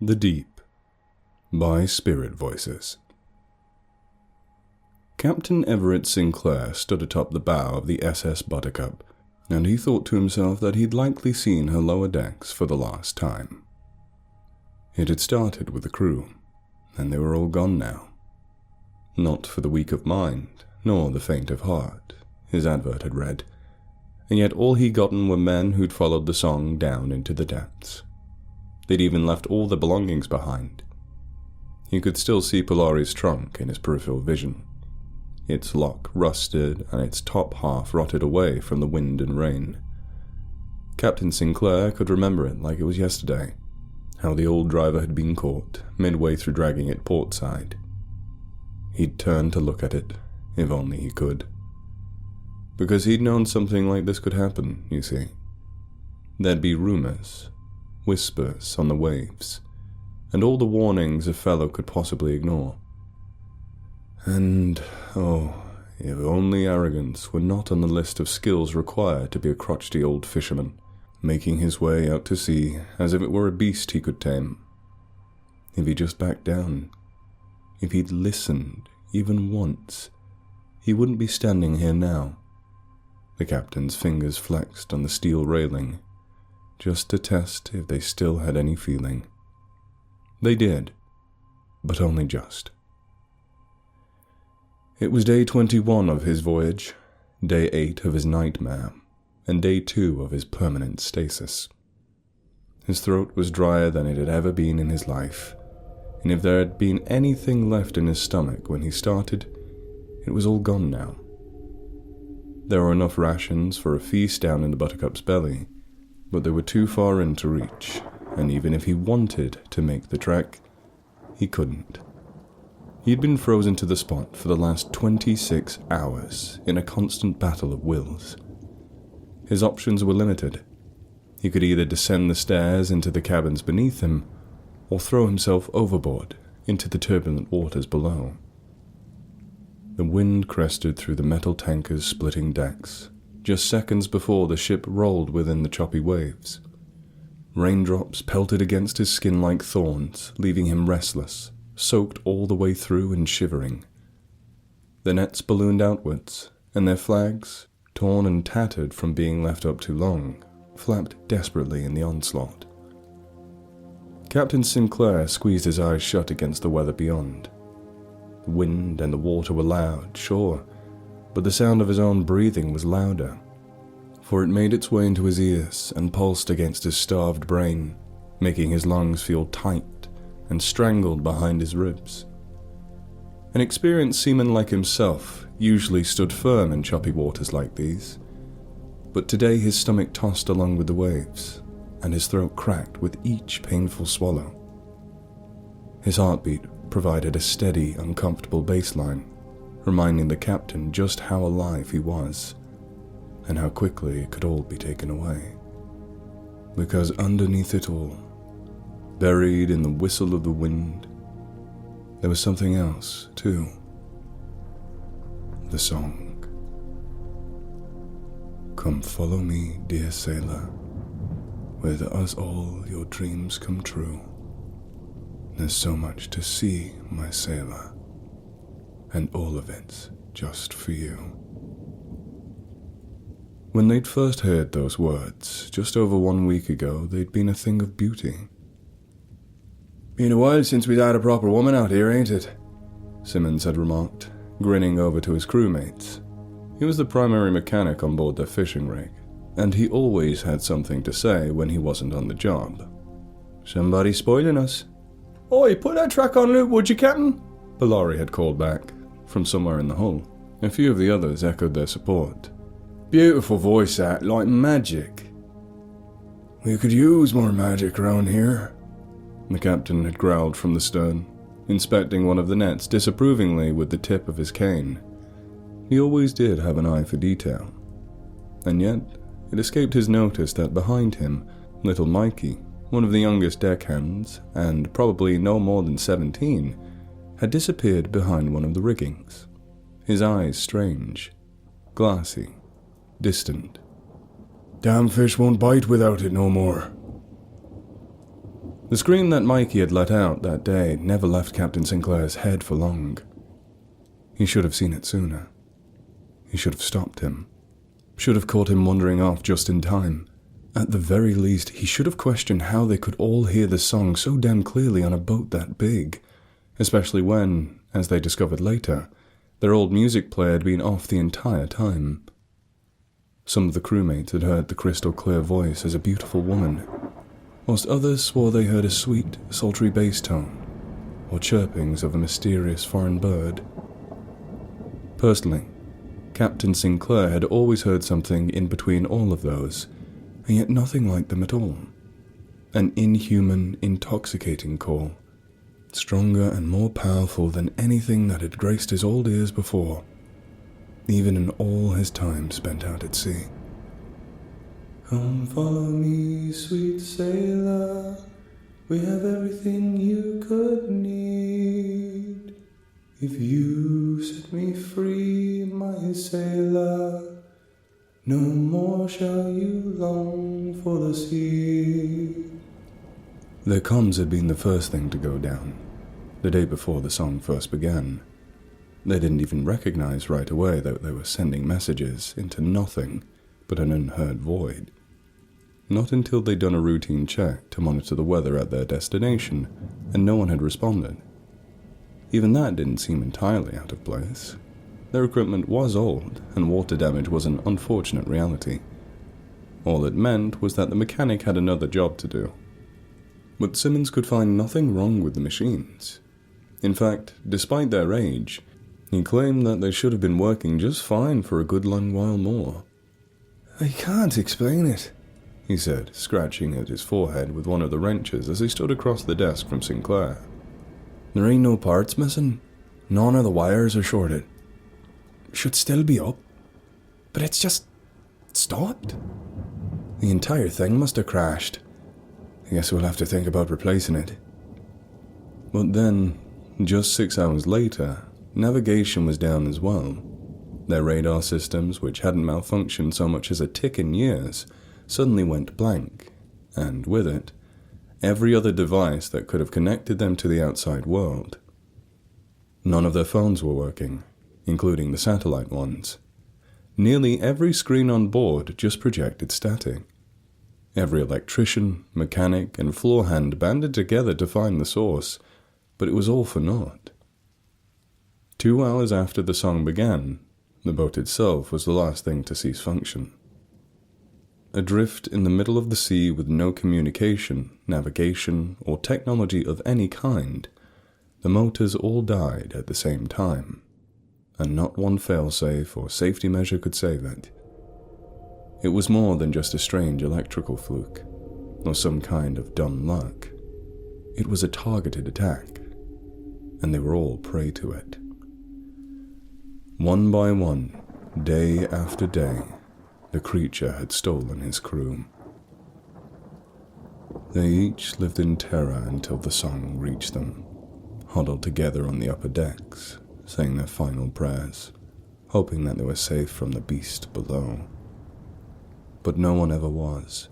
The Deep by Spirit Voices. Captain Everett Sinclair stood atop the bow of the SS Buttercup, and he thought to himself that he'd likely seen her lower decks for the last time. It had started with the crew, and they were all gone now. Not for the weak of mind, nor the faint of heart, his advert had read, and yet all he'd gotten were men who'd followed the song down into the depths. They'd even left all their belongings behind. He could still see Polari's trunk in his peripheral vision. Its lock rusted and its top half rotted away from the wind and rain. Captain Sinclair could remember it like it was yesterday, how the old driver had been caught midway through dragging it portside. He'd turned to look at it, if only he could. Because he'd known something like this could happen, you see. There'd be rumors, whispers on the waves, and all the warnings a fellow could possibly ignore. And, if only arrogance were not on the list of skills required to be a crotchety old fisherman, making his way out to sea as if it were a beast he could tame. If he just backed down, if he'd listened even once, he wouldn't be standing here now. The captain's fingers flexed on the steel railing, just to test if they still had any feeling. They did, but only just. It was day 21 of his voyage, day 8 of his nightmare, and day 2 of his permanent stasis. His throat was drier than it had ever been in his life, and if there had been anything left in his stomach when he started, it was all gone now. There were enough rations for a feast down in the Buttercup's belly, but they were too far in to reach, and even if he wanted to make the trek, he couldn't. He'd been frozen to the spot for the last 26 hours in a constant battle of wills. His options were limited. He could either descend the stairs into the cabins beneath him, or throw himself overboard into the turbulent waters below. The wind crested through the metal tanker's splitting decks, just seconds before the ship rolled within the choppy waves. Raindrops pelted against his skin like thorns, leaving him restless, soaked all the way through and shivering. The nets ballooned outwards, and their flags, torn and tattered from being left up too long, flapped desperately in the onslaught. Captain Sinclair squeezed his eyes shut against the weather beyond. The wind and the water were loud, sure, but the sound of his own breathing was louder, for it made its way into his ears and pulsed against his starved brain, making his lungs feel tight and strangled behind his ribs. An experienced seaman like himself usually stood firm in choppy waters like these, but today his stomach tossed along with the waves, and his throat cracked with each painful swallow. His heartbeat provided a steady, uncomfortable baseline, reminding the captain just how alive he was, and how quickly it could all be taken away. Because underneath it all, buried in the whistle of the wind, there was something else, too. The song. Come follow me, dear sailor, with us all your dreams come true. There's so much to see, my sailor, and all of it's just for you. When they'd first heard those words, just over 1 week ago, they'd been a thing of beauty. Been a while since we'd had a proper woman out here, ain't it? Simmons had remarked, grinning over to his crewmates. He was the primary mechanic on board their fishing rig, and he always had something to say when he wasn't on the job. Somebody spoiling us. Oi, put that track on loop, would you, Captain? Polari had called back, from somewhere in the hull. A few of the others echoed their support. Beautiful voice that, like magic. We could use more magic around here, the captain had growled from the stern, inspecting one of the nets disapprovingly with the tip of his cane. He always did have an eye for detail. And yet, it escaped his notice that behind him, little Mikey, one of the youngest deckhands, and probably no more than 17, had disappeared behind one of the riggings, his eyes strange, glassy, distant. Damn fish won't bite without it no more. The scream that Mikey had let out that day never left Captain Sinclair's head for long. He should have seen it sooner. He should have stopped him. Should have caught him wandering off just in time. At the very least, he should have questioned how they could all hear the song so damn clearly on a boat that big, especially when, as they discovered later, their old music player had been off the entire time. Some of the crewmates had heard the crystal-clear voice as a beautiful woman, whilst others swore they heard a sweet, sultry bass tone, or chirpings of a mysterious foreign bird. Personally, Captain Sinclair had always heard something in between all of those, and yet nothing like them at all. An inhuman, intoxicating call, stronger and more powerful than anything that had graced his old ears before, even in all his time spent out at sea. Come follow me, sweet sailor, we have everything you could need. If you set me free, my sailor, no more shall you long for the sea. Their comms had been the first thing to go down, the day before the song first began. They didn't even recognize right away that they were sending messages into nothing but an unheard void. Not until they'd done a routine check to monitor the weather at their destination, and no one had responded. Even that didn't seem entirely out of place. Their equipment was old, and water damage was an unfortunate reality. All it meant was that the mechanic had another job to do. But Simmons could find nothing wrong with the machines. In fact, despite their age, he claimed that they should have been working just fine for a good long while more. "I can't explain it," he said, scratching at his forehead with one of the wrenches as he stood across the desk from Sinclair. "There ain't no parts missing. None of the wires are shorted. Should still be up. But it's just stopped. The entire thing must have crashed. I guess we'll have to think about replacing it." But then, just 6 hours later, navigation was down as well. Their radar systems, which hadn't malfunctioned so much as a tick in years, suddenly went blank, and with it, every other device that could have connected them to the outside world. None of their phones were working, including the satellite ones. Nearly every screen on board just projected static. Every electrician, mechanic, and floor hand banded together to find the source, but it was all for naught. 2 hours after the song began, the boat itself was the last thing to cease function. Adrift in the middle of the sea with no communication, navigation, or technology of any kind, the motors all died at the same time, and not one failsafe or safety measure could save it. It was more than just a strange electrical fluke, or some kind of dumb luck. It was a targeted attack, and they were all prey to it. One by one, day after day, the creature had stolen his crew. They each lived in terror until the song reached them, huddled together on the upper decks, saying their final prayers, hoping that they were safe from the beast below. But no one ever was.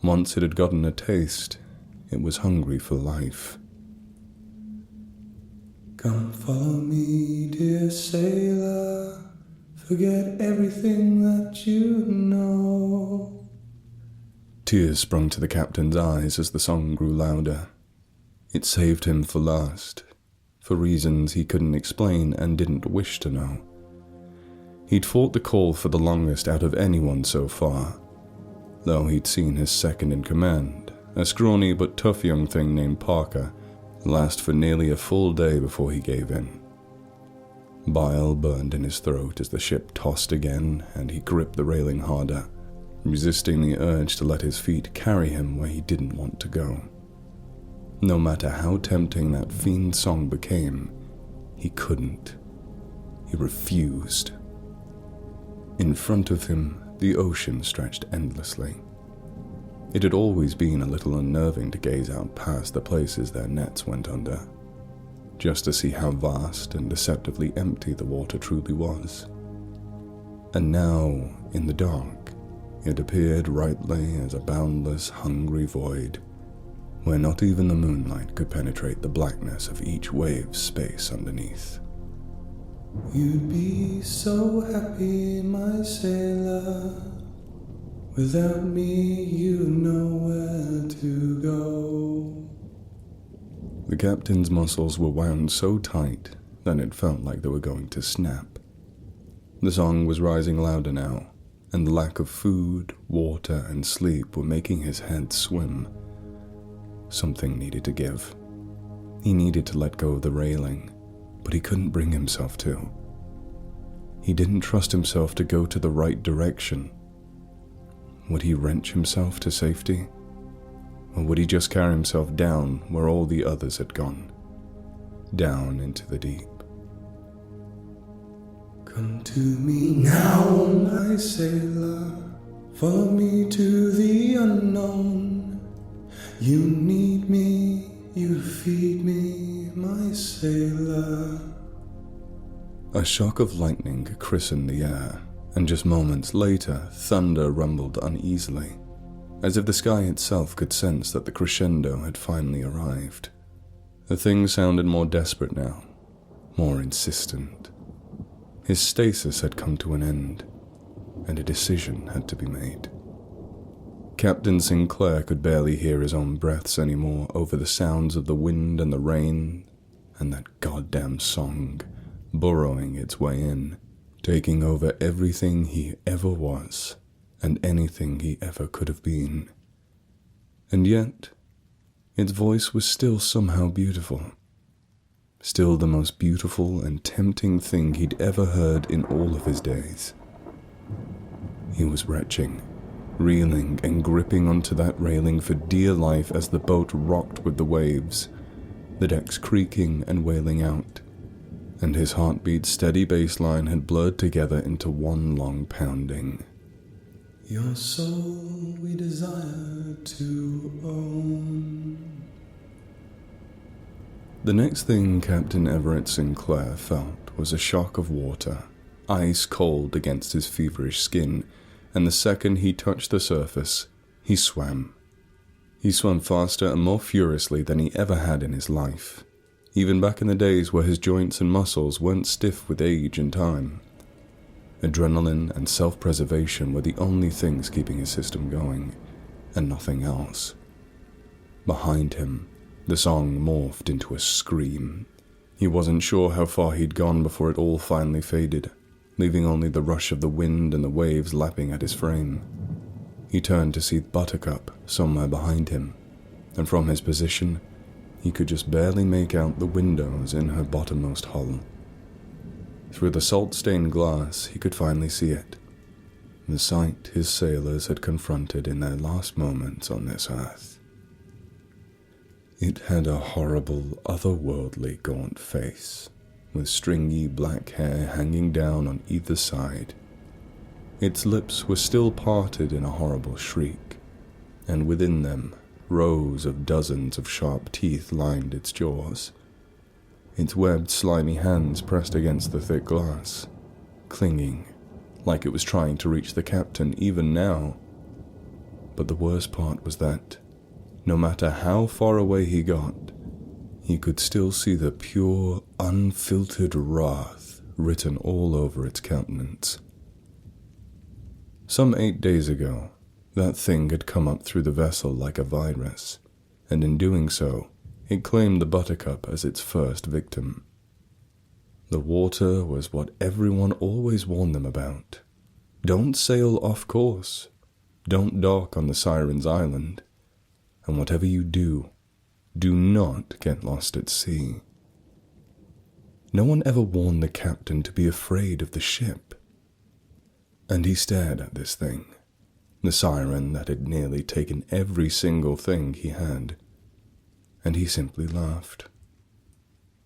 Once it had gotten a taste, it was hungry for life. "Come follow me, dear sailor, forget everything that you know." Tears sprung to the captain's eyes as the song grew louder. It saved him for last, for reasons he couldn't explain and didn't wish to know. He'd fought the call for the longest out of anyone so far, though he'd seen his second-in-command, a scrawny but tough young thing named Parker, last for nearly a full day before he gave in. Bile burned in his throat as the ship tossed again, and he gripped the railing harder, resisting the urge to let his feet carry him where he didn't want to go. No matter how tempting that fiend song became, he couldn't. He refused. In front of him, the ocean stretched endlessly. It had always been a little unnerving to gaze out past the places their nets went under, just to see how vast and deceptively empty the water truly was. And now, in the dark, it appeared rightly as a boundless, hungry void, where not even the moonlight could penetrate the blackness of each wave's space underneath. You'd be so happy, my sailor. Without me, you know where to go. The captain's muscles were wound so tight that it felt like they were going to snap. The song was rising louder now, and the lack of food, water, and sleep were making his head swim. Something needed to give. He needed to let go of the railing, but he couldn't bring himself to. He didn't trust himself to go to the right direction. Would he wrench himself to safety? Or would he just carry himself down where all the others had gone? Down into the deep. Come to me now, my sailor. Follow me to the unknown. You need me, you feed me, my sailor. A shock of lightning christened the air, and just moments later, thunder rumbled uneasily, as if the sky itself could sense that the crescendo had finally arrived. The thing sounded more desperate now, more insistent. His stasis had come to an end, and a decision had to be made. Captain Sinclair could barely hear his own breaths anymore over the sounds of the wind and the rain, and that goddamn song, burrowing its way in, taking over everything he ever was, and anything he ever could have been. And yet, its voice was still somehow beautiful. Still the most beautiful and tempting thing he'd ever heard in all of his days. He was retching, reeling and gripping onto that railing for dear life as the boat rocked with the waves, the decks creaking and wailing out, and his heartbeat's steady bass line had blurred together into one long pounding. Your soul we desire to own. The next thing Captain Everett Sinclair felt was a shock of water, ice cold against his feverish skin, and the second he touched the surface, he swam. He swam faster and more furiously than he ever had in his life, even back in the days where his joints and muscles weren't stiff with age and time. Adrenaline and self-preservation were the only things keeping his system going, and nothing else. Behind him, the song morphed into a scream. He wasn't sure how far he'd gone before it all finally faded, leaving only the rush of the wind and the waves lapping at his frame. He turned to see Buttercup somewhere behind him, and from his position, he could just barely make out the windows in her bottommost hull. Through the salt-stained glass, he could finally see it, the sight his sailors had confronted in their last moments on this earth. It had a horrible, otherworldly gaunt face, with stringy black hair hanging down on either side. Its lips were still parted in a horrible shriek, and within them, rows of dozens of sharp teeth lined its jaws. Its webbed, slimy hands pressed against the thick glass, clinging, like it was trying to reach the captain even now. But the worst part was that, no matter how far away he got, he could still see the pure, unfiltered wrath written all over its countenance. Some 8 days ago, that thing had come up through the vessel like a virus, and in doing so, it claimed the Buttercup as its first victim. The water was what everyone always warned them about. Don't sail off course. Don't dock on the Siren's Island. And whatever you do, do not get lost at sea. No one ever warned the captain to be afraid of the ship. And he stared at this thing, the siren that had nearly taken every single thing he had, and he simply laughed.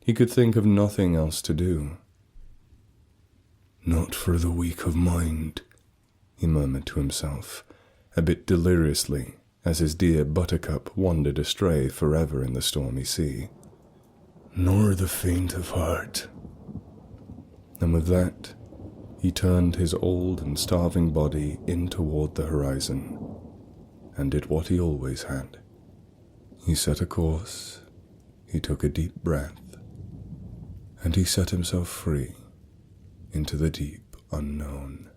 He could think of nothing else to do. Not for the weak of mind, he murmured to himself, a bit deliriously, as his dear Buttercup wandered astray forever in the stormy sea. Nor the faint of heart. And with that, he turned his old and starving body in toward the horizon, and did what he always had. He set a course, he took a deep breath, and he set himself free into the deep unknown.